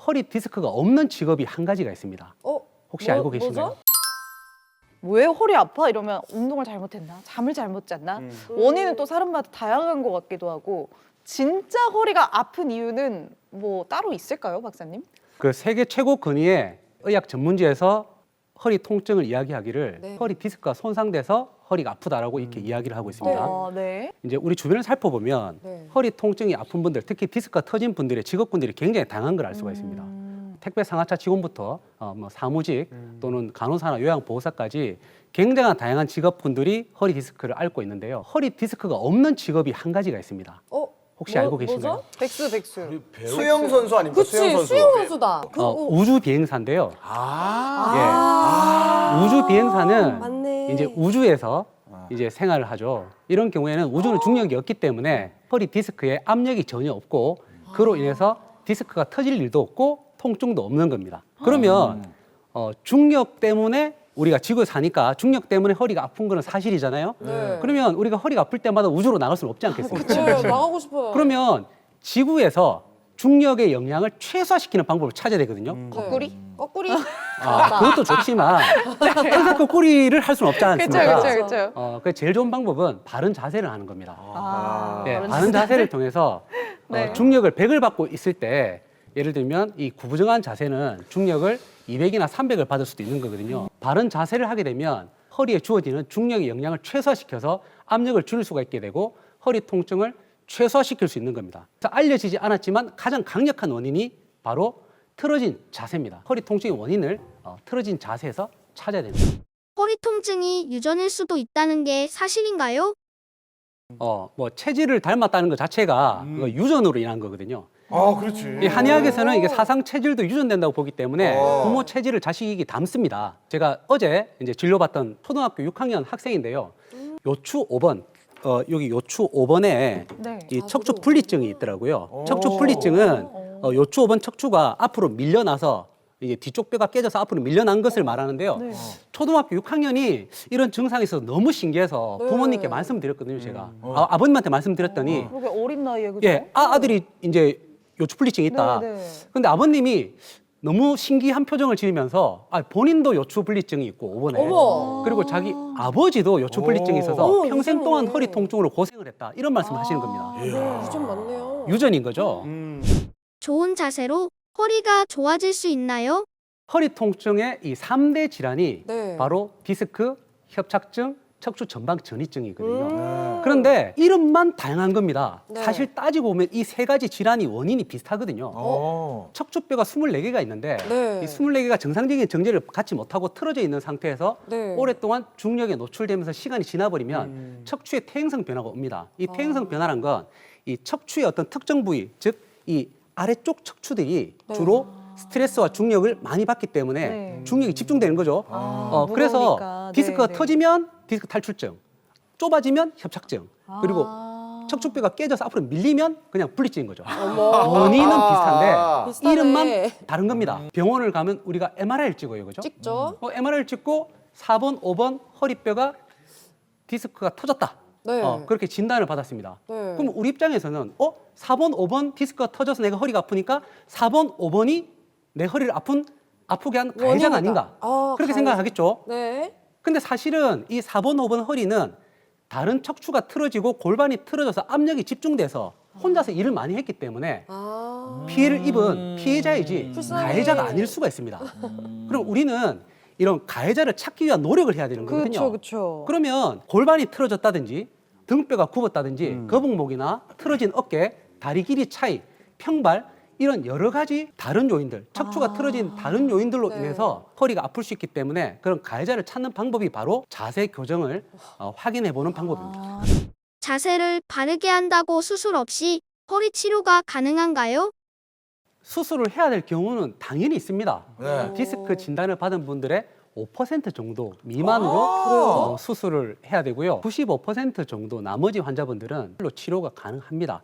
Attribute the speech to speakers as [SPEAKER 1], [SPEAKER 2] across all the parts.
[SPEAKER 1] 허리 디스크가 없는 직업이 한 가지가 있습니다. 혹시 알고 계신가요?
[SPEAKER 2] 뭐죠? 왜 허리 아파? 이러면 운동을 잘못했나? 잠을 잘못 잤나? 원인은 또 사람마다 다양한 것 같기도 하고 진짜 허리가 아픈 이유는 뭐 따로 있을까요, 박사님?
[SPEAKER 1] 그 세계 최고 근위의 의학 전문지에서 허리 통증을 이야기하기를
[SPEAKER 3] 네.
[SPEAKER 1] 허리 디스크가 손상돼서 허리가 아프다라고 이렇게 이야기를 하고 있습니다.
[SPEAKER 2] 네.
[SPEAKER 1] 이제 우리 주변을 살펴보면
[SPEAKER 3] 네.
[SPEAKER 1] 허리 통증이 아픈 분들, 특히 디스크가 터진 분들의 직업군들이 굉장히 다양한 걸 알 수가 있습니다. 택배 상하차 직원부터 뭐 사무직 또는 간호사나 요양보호사까지 굉장한 다양한 직업군들이 허리 디스크를 앓고 있는데요. 허리 디스크가 없는 직업이 한 가지가 있습니다. 혹시 알고 계신가요?
[SPEAKER 3] 뭐죠?
[SPEAKER 2] 백수.
[SPEAKER 4] 수영 선수 아닙니까?
[SPEAKER 3] 그치, 수영 선수다.
[SPEAKER 1] 우주 비행사인데요.
[SPEAKER 4] 아.
[SPEAKER 1] 우주 비행사는
[SPEAKER 3] 맞네.
[SPEAKER 1] 이제 우주에서 이제 생활을 하죠. 이런 경우에는 우주는 중력이 없기 때문에 허리 디스크에 압력이 전혀 없고 그로 인해서 디스크가 터질 일도 없고 통증도 없는 겁니다. 그러면 중력 때문에 우리가 지구에 사니까 중력 때문에 허리가 아픈 거는 사실이잖아요.
[SPEAKER 3] 네.
[SPEAKER 1] 그러면 우리가 허리가 아플 때마다 우주로 나갈 수는 없지 않겠습니까?
[SPEAKER 3] 네, 나가고 싶어요.
[SPEAKER 1] 그러면 지구에서 중력의 영향을 최소화시키는 방법을 찾아야 되거든요.
[SPEAKER 2] 거꾸리?
[SPEAKER 3] 거꾸리.
[SPEAKER 1] 그것도 좋지만 항상 그 꼬리를 할 수는 없지 않습니까?
[SPEAKER 2] 그렇죠.
[SPEAKER 1] 그 제일 좋은 방법은 바른 자세를 하는 겁니다. 네,
[SPEAKER 2] 바른
[SPEAKER 1] 바른 자세를 통해서
[SPEAKER 2] 네.
[SPEAKER 1] 중력을 100을 받고 있을 때 예를 들면 이 구부정한 자세는 중력을 200이나 300을 받을 수도 있는 거거든요. 바른 자세를 하게 되면 허리에 주어지는 중력의 영향을 최소화시켜서 압력을 줄일 수가 있게 되고 허리 통증을 최소화시킬 수 있는 겁니다. 그래서 알려지지 않았지만 가장 강력한 원인이 바로 틀어진 자세입니다. 허리 통증의 원인을 틀어진 자세에서 찾아야 됩니다.
[SPEAKER 5] 허리 통증이 유전일 수도 있다는 게 사실인가요?
[SPEAKER 1] 뭐 체질을 닮았다는 것 자체가 그거 유전으로 인한 거거든요.
[SPEAKER 4] 아, 그렇지.
[SPEAKER 1] 이 한의학에서는 이게 사상 체질도 유전된다고 보기 때문에
[SPEAKER 4] 어.
[SPEAKER 1] 부모 체질을 자식이 담습니다. 제가 어제 이제 진료받던 초등학교 6학년 학생인데요. 요추 5번, 여기 요추 5번에
[SPEAKER 2] 네.
[SPEAKER 1] 이 척추 분리증이 있더라고요. 척추 분리증은 요추 5번 척추가 앞으로 밀려나서 이게 뒤쪽 뼈가 깨져서 앞으로 밀려난 것을 말하는데요.
[SPEAKER 2] 네.
[SPEAKER 1] 초등학교 6학년이 이런 증상이 있어서 너무 신기해서
[SPEAKER 3] 네.
[SPEAKER 1] 부모님께 말씀드렸거든요, 제가. 아버님한테 말씀드렸더니
[SPEAKER 2] 그러게 어린 나이에 그죠?
[SPEAKER 1] 예, 아들이 이제 요추분리증이 있다.
[SPEAKER 2] 네.
[SPEAKER 1] 근데 아버님이 너무 신기한 표정을 지으면서 본인도 요추분리증이 있고 5번에
[SPEAKER 3] 어머.
[SPEAKER 1] 그리고 자기 아버지도 요추분리증이 있어서
[SPEAKER 3] 오,
[SPEAKER 1] 평생
[SPEAKER 3] 유전이네.
[SPEAKER 1] 동안 허리 통증으로 고생을 했다. 이런 말씀을 하시는 겁니다.
[SPEAKER 3] 유전 맞네요.
[SPEAKER 1] 유전인 거죠.
[SPEAKER 5] 좋은 자세로 허리가 좋아질 수 있나요?
[SPEAKER 1] 허리 통증의 이 3대 질환이
[SPEAKER 3] 네.
[SPEAKER 1] 바로 디스크, 협착증, 척추 전방 전이증이거든요. 그런데 이름만 다양한 겁니다.
[SPEAKER 3] 네.
[SPEAKER 1] 사실 따지고 보면 이 세 가지 질환이 원인이 비슷하거든요. 척추뼈가 24개가 있는데
[SPEAKER 3] 네.
[SPEAKER 1] 이 24개가 정상적인 정제를 갖지 못하고 틀어져 있는 상태에서
[SPEAKER 3] 네.
[SPEAKER 1] 오랫동안 중력에 노출되면서 시간이 지나버리면 척추에 퇴행성 변화가 옵니다. 이 퇴행성 변화란 건 이 척추의 어떤 특정 부위, 즉 이 아래쪽 척추들이
[SPEAKER 3] 네.
[SPEAKER 1] 주로 스트레스와 중력을 많이 받기 때문에
[SPEAKER 2] 네.
[SPEAKER 1] 중력이 집중되는 거죠. 그래서
[SPEAKER 2] 무거우니까.
[SPEAKER 1] 디스크가
[SPEAKER 2] 네, 네.
[SPEAKER 1] 터지면 디스크 탈출증, 좁아지면 협착증, 그리고 척추뼈가 깨져서 앞으로 밀리면 그냥 분리증인 거죠. 원인은 비슷한데
[SPEAKER 3] 비슷하네.
[SPEAKER 1] 이름만 다른 겁니다. 병원을 가면 우리가 MRI를 찍어요, 그죠?
[SPEAKER 3] 찍죠.
[SPEAKER 1] MRI를 찍고 4번, 5번 허리뼈가 디스크가 터졌다.
[SPEAKER 3] 네.
[SPEAKER 1] 그렇게 진단을 받았습니다.
[SPEAKER 3] 네.
[SPEAKER 1] 그럼 우리 입장에서는 4번, 5번 디스크가 터져서 내가 허리가 아프니까 4번, 5번이 내 허리를 아프게 한 가해자가
[SPEAKER 3] 원인이다.
[SPEAKER 1] 아닌가. 그렇게
[SPEAKER 3] 가해자.
[SPEAKER 1] 생각하겠죠.
[SPEAKER 3] 네.
[SPEAKER 1] 근데 사실은 이 4번, 5번 허리는 다른 척추가 틀어지고 골반이 틀어져서 압력이 집중돼서 혼자서 일을 많이 했기 때문에 피해를 입은 피해자이지
[SPEAKER 3] 불쌍해.
[SPEAKER 1] 가해자가 아닐 수가 있습니다. 그럼 우리는 이런 가해자를 찾기 위한 노력을 해야 되는 거거든요.
[SPEAKER 2] 그렇죠.
[SPEAKER 1] 그러면 골반이 틀어졌다든지 등뼈가 굽었다든지 거북목이나 틀어진 어깨, 다리 길이 차이, 평발 이런 여러 가지 다른 요인들, 척추가 틀어진 다른 요인들로
[SPEAKER 3] 네.
[SPEAKER 1] 인해서 허리가 아플 수 있기 때문에 그런 가해자를 찾는 방법이 바로 자세 교정을 확인해 보는 방법입니다.
[SPEAKER 5] 자세를 바르게 한다고 수술 없이 허리 치료가 가능한가요?
[SPEAKER 1] 수술을 해야 될 경우는 당연히 있습니다.
[SPEAKER 4] 네.
[SPEAKER 1] 디스크 진단을 받은 분들의 5% 정도 미만으로 수술을 해야 되고요. 95% 정도 나머지 환자분들은 치료가 가능합니다.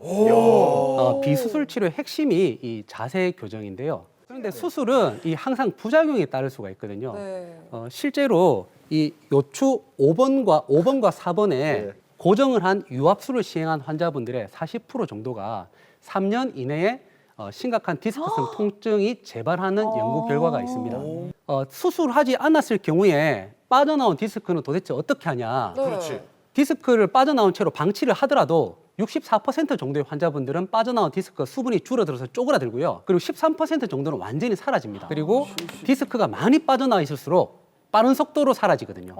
[SPEAKER 1] 비수술 치료의 핵심이 이 자세 교정인데요. 그런데 수술은 이 항상 부작용이 따를 수가 있거든요.
[SPEAKER 3] 네.
[SPEAKER 1] 실제로 이 요추 5번과 4번에 고정을 한 유압술을 시행한 환자분들의 40% 정도가 3년 이내에 심각한 디스크성 통증이 재발하는 연구 결과가 있습니다. 수술하지 않았을 경우에 빠져나온 디스크는 도대체 어떻게 하냐?
[SPEAKER 3] 네.
[SPEAKER 4] 그렇지.
[SPEAKER 1] 디스크를 빠져나온 채로 방치를 하더라도 64% 정도의 환자분들은 빠져나온 디스크 수분이 줄어들어서 쪼그라들고요. 그리고 13% 정도는 완전히 사라집니다. 그리고 디스크가 많이 빠져나와 있을수록 빠른 속도로 사라지거든요.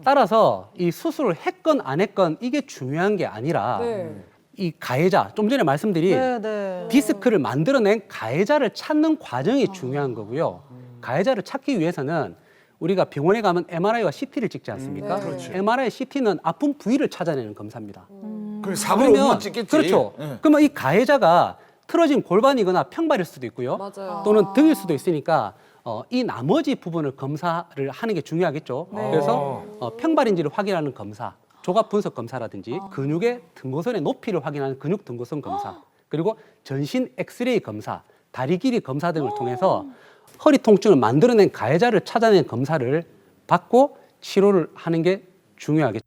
[SPEAKER 1] 따라서 이 수술을 했건 안 했건 이게 중요한 게 아니라
[SPEAKER 3] 네.
[SPEAKER 1] 이 가해자, 좀 전에 말씀드린
[SPEAKER 2] 네, 네.
[SPEAKER 1] 디스크를 만들어낸 가해자를 찾는 과정이 중요한 거고요. 가해자를 찾기 위해서는 우리가 병원에 가면 MRI와 CT를 찍지 않습니까?
[SPEAKER 3] 네. 그렇지.
[SPEAKER 1] MRI, CT는 아픈 부위를 찾아내는 검사입니다.
[SPEAKER 4] 그 사고를 못 찍겠지.
[SPEAKER 1] 그렇죠.
[SPEAKER 4] 예.
[SPEAKER 1] 그러면 이 가해자가 틀어진 골반이거나 평발일 수도 있고요.
[SPEAKER 3] 맞아요.
[SPEAKER 1] 또는 등일 수도 있으니까 이 나머지 부분을 검사를 하는 게 중요하겠죠. 그래서 평발인지를 확인하는 검사, 조각 분석 검사라든지 근육의 등고선의 높이를 확인하는 근육 등고선 검사, 그리고 전신 엑스레이 검사, 다리 길이 검사 등을 통해서 허리 통증을 만들어낸 가해자를 찾아낸 검사를 받고 치료를 하는 게 중요하겠죠.